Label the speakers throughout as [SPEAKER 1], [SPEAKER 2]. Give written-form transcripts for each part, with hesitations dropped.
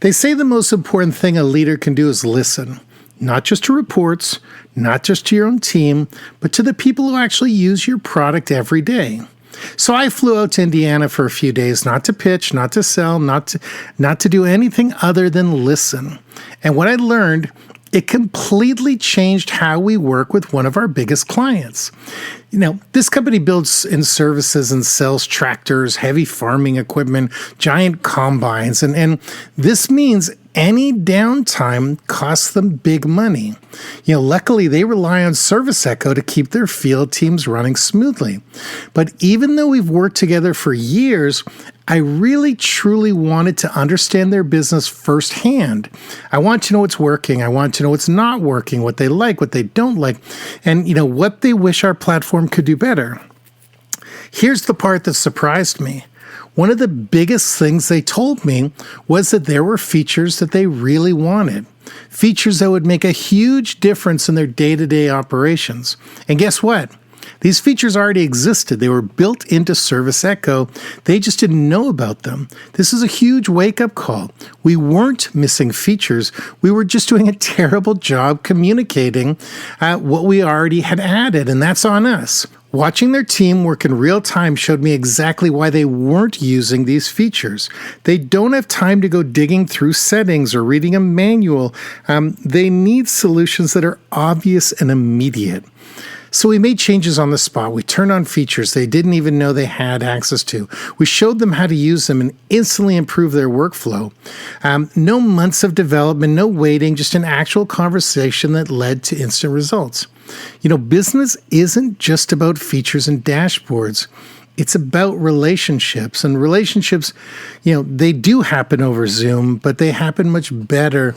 [SPEAKER 1] They say the most important thing a leader can do is listen, not just to reports, not just to your own team, but to the people who actually use your product every day. So I flew out to Indiana for a few days, not to pitch, not to sell, not to do anything other than listen. And what I learned, it completely changed how we work with one of our biggest clients. This company builds and services and sells tractors, heavy farming equipment, giant combines, and this means any downtime costs them big money. Luckily, they rely on ServiceEcho to keep their field teams running smoothly. But even though we've worked together for years, I really truly wanted to understand their business firsthand. I want to know what's working. I want to know what's not working, what they like, what they don't like, and what they wish our platform could do better. Here's the part that surprised me. One of the biggest things they told me was that there were features that they really wanted. Features that would make a huge difference in their day-to-day operations. And guess what? These features already existed. They were built into ServiceEcho. They just didn't know about them. This is a huge wake-up call. We weren't missing features. We were just doing a terrible job communicating what we already had added, and that's on us. Watching their team work in real time showed me exactly why they weren't using these features. They don't have time to go digging through settings or reading a manual. They need solutions that are obvious and immediate. So we made changes on the spot. We turned on features they didn't even know they had access to. We showed them how to use them and instantly improve their workflow. No months of development, no waiting, just an actual conversation that led to instant results. Business isn't just about features and dashboards. It's about relationships. And relationships, they do happen over Zoom, but they happen much better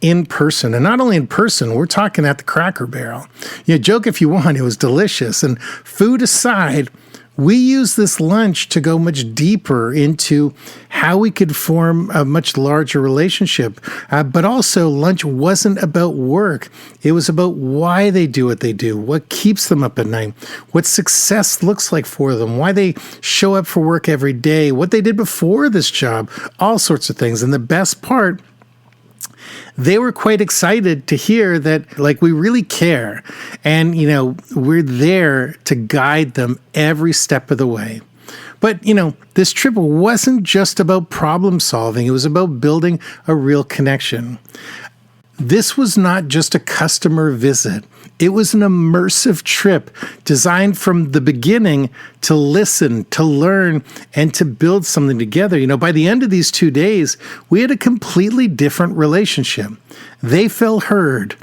[SPEAKER 1] in person. And not only in person, we're talking at the Cracker Barrel. Joke if you want, it was delicious. And food aside, we used this lunch to go much deeper into how we could form a much larger relationship. But also, lunch wasn't about work. It was about why they do what they do, what keeps them up at night, what success looks like for them, why they show up for work every day, what they did before this job, all sorts of things. And the best part, they were quite excited to hear that, we really care. And, we're there to guide them every step of the way. But, this trip wasn't just about problem solving. It was about building a real connection. This was not just a customer visit. It was an immersive trip designed from the beginning to listen, to learn, and to build something together. By the end of these 2 days, we had a completely different relationship. They felt heard.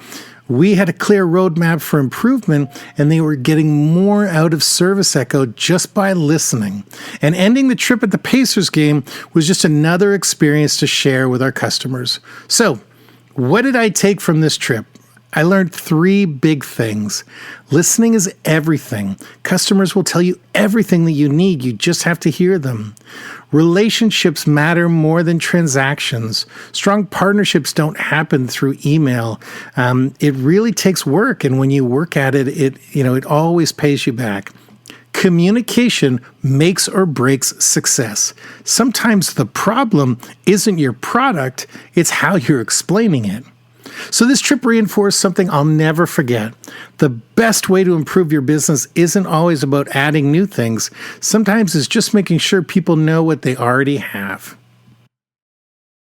[SPEAKER 1] We had a clear roadmap for improvement, and they were getting more out of ServiceEcho just by listening. And ending the trip at the Pacers game was just another experience to share with our customers. So, what did I take from this trip? I learned 3 big things. Listening is everything. Customers will tell you everything that you need. You just have to hear them. Relationships matter more than transactions. Strong partnerships don't happen through email. It really takes work, and when you work at it, it always pays you back. Communication makes or breaks success. Sometimes the problem isn't your product, it's how you're explaining it. So this trip reinforced something I'll never forget. The best way to improve your business isn't always about adding new things. Sometimes it's just making sure people know what they already have.